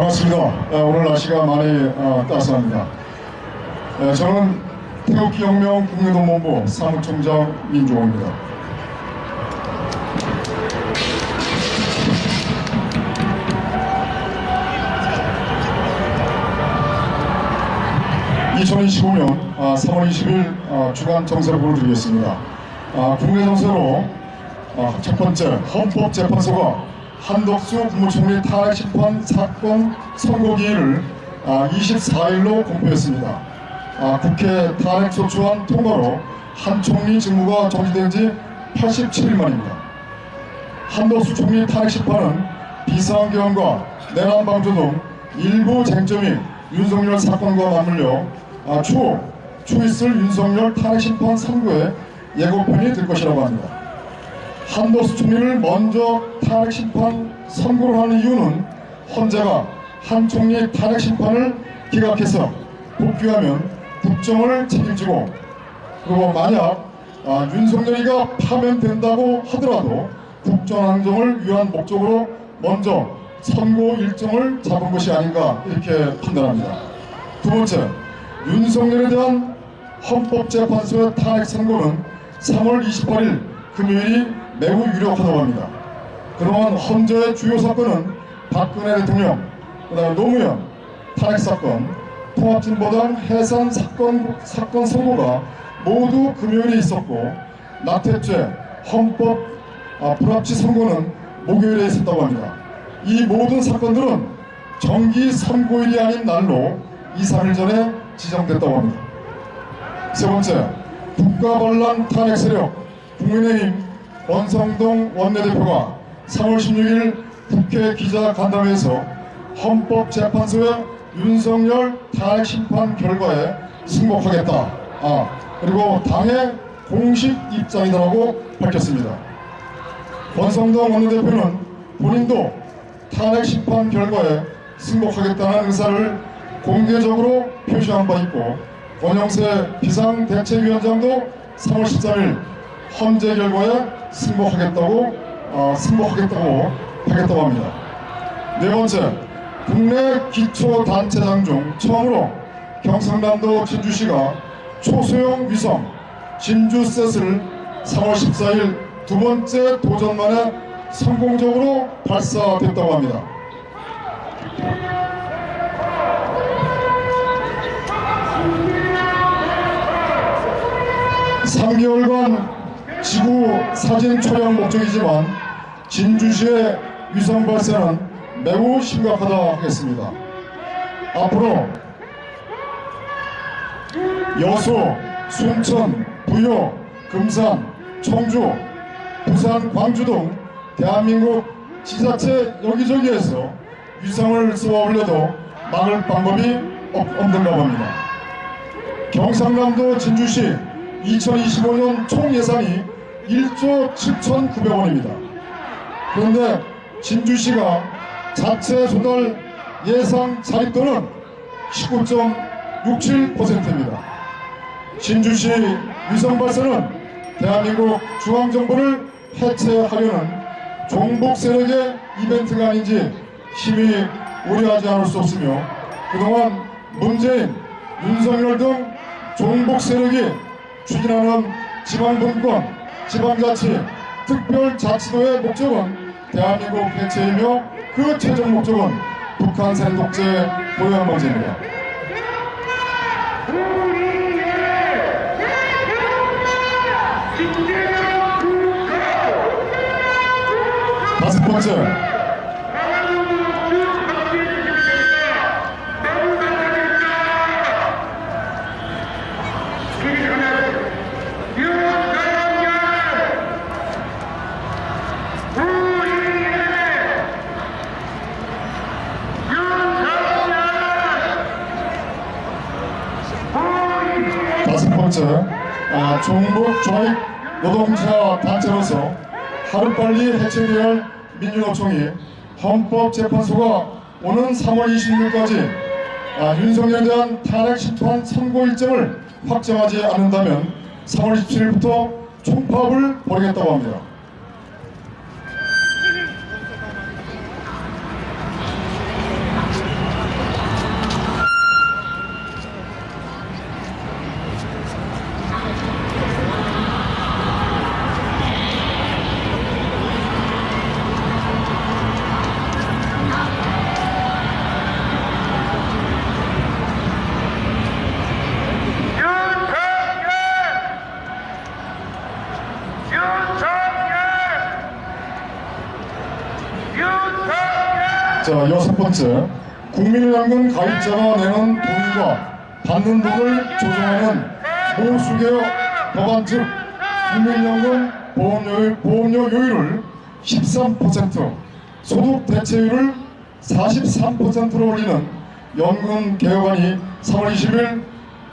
반갑습니다. 오늘 날씨가 많이 따스합니다. 저는 태극기혁명 국민동본부 사무총장 민종호입니다. (2025년 3월 20일) 주간 정세를 보여드리겠습니다. 국내 정세로 첫 번째, 헌법재판소가 한덕수 국무총리 탄핵심판 사건 선고기일을 24일로 공표했습니다. 국회 탄핵소추안 통과로 한 총리 직무가 정지된 지 87일 만입니다. 한덕수 총리 탄핵심판은 비상계엄과 내란방조 등 일부 쟁점이 윤석열 사건과 맞물려 추후 있을 윤석열 탄핵심판 선고의 예고편이 될 것이라고 합니다. 한덕수 총리를 먼저 탄핵심판 선고를 하는 이유는 헌재가 한 총리 탄핵심판을 기각해서 복귀하면 국정을 책임지고, 그리고 만약 윤석열이가 파면된다고 하더라도 국정안정을 위한 목적으로 먼저 선고 일정을 잡은 것이 아닌가, 이렇게 판단합니다. 두 번째, 윤석열에 대한 헌법재판소의 탄핵 선고는 3월 28일 금요일이 매우 유력하다고 합니다. 그동안 헌재의 주요 사건은 박근혜 대통령, 그다음에 노무현 탄핵사건, 통합진보당 해산 사건 선고가 모두 금요일에 있었고, 나태죄, 헌법 불합치 선고는 목요일에 있었다고 합니다. 이 모든 사건들은 정기 선고일이 아닌 날로 2-3일 전에 지정됐다고 합니다. 세 번째, 국가반란 탄핵 세력 국민의힘 권성동 원내대표가 3월 16일 국회 기자간담회에서 헌법재판소의 윤석열 탄핵심판 결과에 승복하겠다, 그리고 당의 공식 입장이라고 밝혔습니다. 권성동 원내대표는 본인도 탄핵심판 결과에 승복하겠다는 의사를 공개적으로 표시한 바 있고, 권영세 비상대책위원장도 3월 13일 헌재 결과에 승복하겠다고 합니다. 네 번째, 국내 기초단체장 중 처음으로 경상남도 진주시가 초소형 위성 진주셋을 3월 14일 두 번째 도전 만에 성공적으로 발사됐다고 합니다. 3개월간 지구 사진 촬영 목적이지만 진주시의 위성 발사는 매우 심각하다 하겠습니다. 앞으로 여수, 순천, 부여, 금산, 청주, 부산, 광주 등 대한민국 지자체 여기저기에서 위성을 쏘아 올려도 막을 방법이 없는가 봅니다. 경상남도 진주시 2025년 총 예산이 1조 7,900원입니다. 그런데 진주시가 자체 조달 예상 자립도는 19.67%입니다. 진주시 위성 발사는 대한민국 중앙정부를 해체하려는 종북 세력의 이벤트가 아닌지 심히 우려하지 않을 수 없으며, 그동안 문재인, 윤석열 등 종북 세력이 추진하는 지방분권, 지방자치, 특별자치도의 목적은 대한민국 해체이며, 그 최종 목적은 북한 세독제 보유한 문제입니다. 다섯 번째, 종북 조직 노동자 단체로서 하루빨리 해체되어야 할 민주노총이 헌법재판소가 오는 3월 26일까지 윤석열에 대한 탄핵심판 선고 일정을 확정하지 않는다면 3월 27일부터 총파업을 벌이겠다고 합니다. 자, 여섯 번째, 국민연금 가입자가 내는 돈과 받는 돈을 조정하는 보수개혁 법안, 즉 국민연금 보험료 요율을 13%, 소득 대체율을 43%로 올리는 연금 개혁안이 3월 20일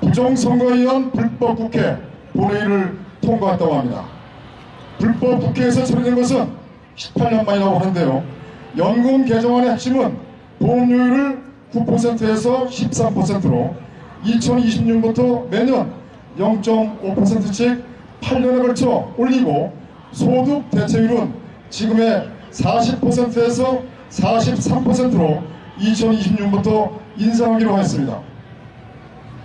부정선거에 의한 불법 국회 본회의를 통과했다고 합니다. 불법 국회에서 처리된 것은 18년 만이라고 하는데요. 연금 개정안의 핵심은 보험료율을 9%에서 13%로 2020년부터 매년 0.5%씩 8년에 걸쳐 올리고, 소득 대체율은 지금의 40%에서 43%로 2020년부터 인상하기로 했습니다.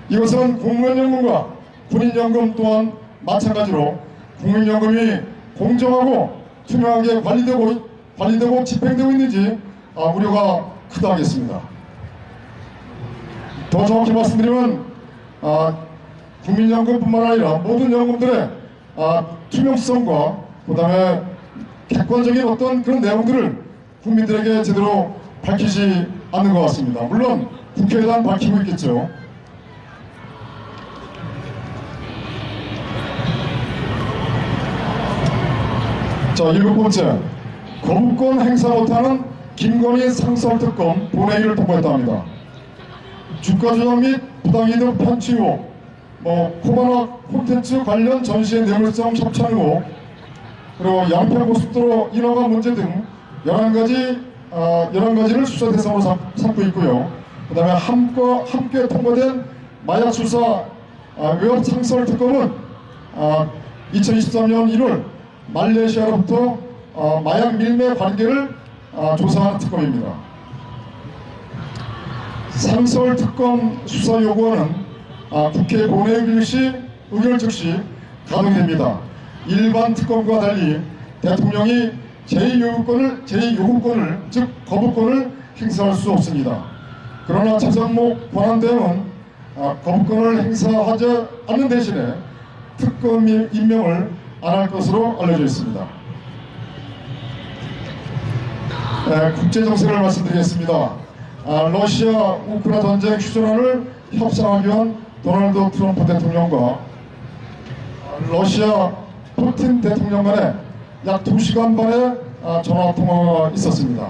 이것은 공무원연금과 군인연금 또한 마찬가지로 국민연금이 공정하고 투명하게 관리되고 집행되고 있는지 우려가 크다 하겠습니다. 더 정확히 말씀드리면 국민연금뿐만 아니라 모든 연금들의 투명성과 그 다음에 객관적인 어떤 그런 내용들을 국민들에게 제대로 밝히지 않는 것 같습니다. 물론 국회에만 밝히고 있겠죠. 자, 일곱 번째, 거부권 행사 못하는 김건희 상설특검 본회의를 통과했다 합니다. 주가 조작 및 부당이득 편취 의혹, 코바나 콘텐츠 관련 전시의 뇌물성 협찬 의혹, 그리고 양평고속도로 인허가 문제 등 11가지를 수사 대상으로 삼고 있고요. 그 다음에 함께 통과된 마약 수사 외압 상설 특검은 2023년 1월 말레이시아로부터 마약 밀매 관계를 조사하는 특검입니다. 상설 특검 수사 요구안은 국회 본회의 시 의결 즉시 가동됩니다. 일반 특검과 달리 대통령이 제2요구권을 즉 거부권을 행사할 수 없습니다. 그러나 최상목 권한대행은 거부권을 행사하지 않는 대신에 특검 임명을 안 할 것으로 알려져 있습니다. 국제정세를 말씀드리겠습니다. 러시아 우크라이나 전쟁 휴전안을 협상하기 위한 도널드 트럼프 대통령과 러시아 푸틴 대통령 간에 약 2시간 반의 전화통화가 있었습니다.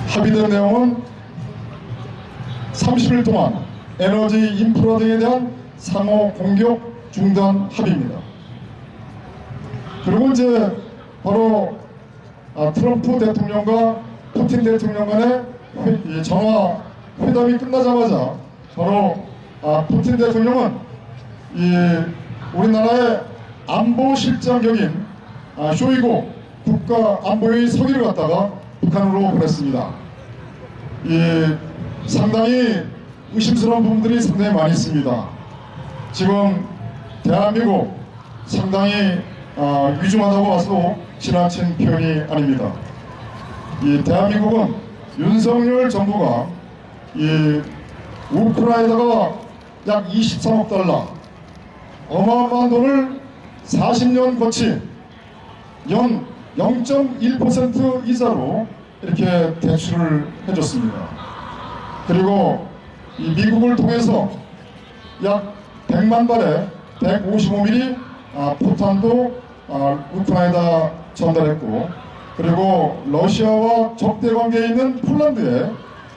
합의된 내용은 30일 동안 에너지 인프라 등에 대한 상호 공격 중단 합의입니다. 그리고 이제 바로 트럼프 대통령과 푸틴 대통령 간의 전화 회담이 끝나자마자 바로 푸틴 대통령은 우리나라의 안보실장격인 쇼이구 국가안보회의 서기를 갖다가 북한으로 보냈습니다. 상당히 의심스러운 부분들이 상당히 많이 있습니다. 지금 대한민국 상당히 위중하다고 봐도 지나친 표현이 아닙니다. 대한민국은 윤석열 정부가 우크라이나가 약 23억 달러 어마어마한 돈을 40년 거치 연 0.1% 이자로 이렇게 대출을 해줬습니다. 그리고 미국을 통해서 약 100만 발의 155mm 포탄도 우크라이나 전달했고, 그리고 러시아와 적대 관계에 있는 폴란드에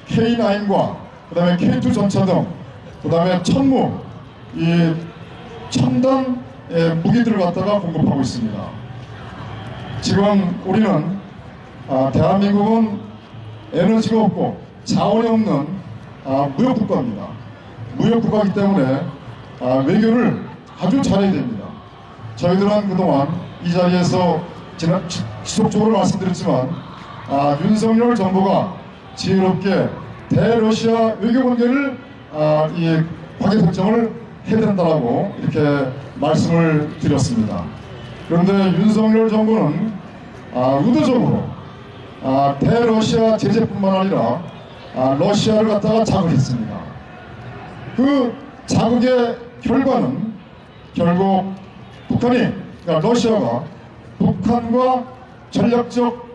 K9과 그 다음에 K2 전차 등 그 다음에 천무 첨단 무기들을 갖다가 공급하고 있습니다. 지금 우리는 대한민국은 에너지가 없고 자원이 없는 무역국가입니다. 무역국가이기 때문에 외교를 아주 잘해야 됩니다. 저희들은 그동안 이 자리에서 지속적으로 말씀드렸지만 윤석열 정부가 지혜롭게 대러시아 외교관계를 관계 설정을 해야 된다고 이렇게 말씀을 드렸습니다. 그런데 윤석열 정부는 의도적으로 대러시아 제재뿐만 아니라 러시아를 갖다가 자극했습니다. 그 자극의 결과는 결국 그러니까 러시아가 북한과 전략적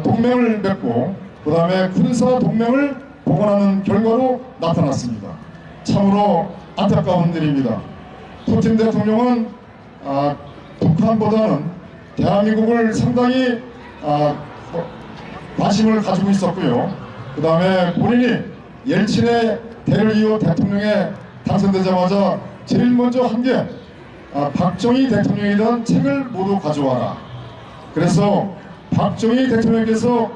동맹을 맺고 그 다음에 군사 동맹을 복원하는 결과로 나타났습니다. 참으로 안타까운 일입니다. 푸틴 대통령은 북한보다는 대한민국을 상당히 관심을 가지고 있었고요. 그 다음에 본인이 옐친의 대를 이어 대통령에 당선되자마자 제일 먼저 한 게 박정희 대통령에 대한 책을 모두 가져와라. 그래서 박정희 대통령께서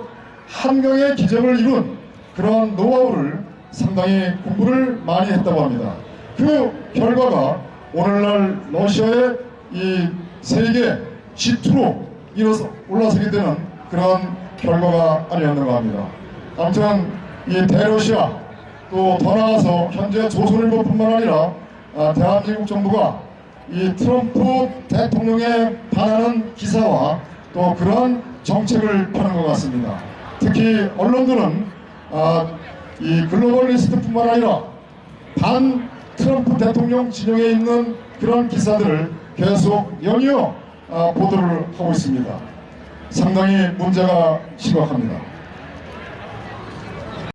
한강의 기적을 이룬 그런 노하우를 상당히 공부를 많이 했다고 합니다. 그 결과가 오늘날 러시아의 이 세계 G2로 올라서게 되는 그런 결과가 아니었는가 합니다. 아무튼 이 대러시아 또 더 나아가서 현재 조선일보뿐만 아니라 대한민국 정부가 이 트럼프 대통령에 반하는 기사와 또 그러한 정책을 펴는 것 같습니다. 특히 언론들은 이 글로벌리스트뿐만 아니라 반 트럼프 대통령 진영에 있는 그런 기사들을 계속 연이어 보도를 하고 있습니다. 상당히 문제가 심각합니다.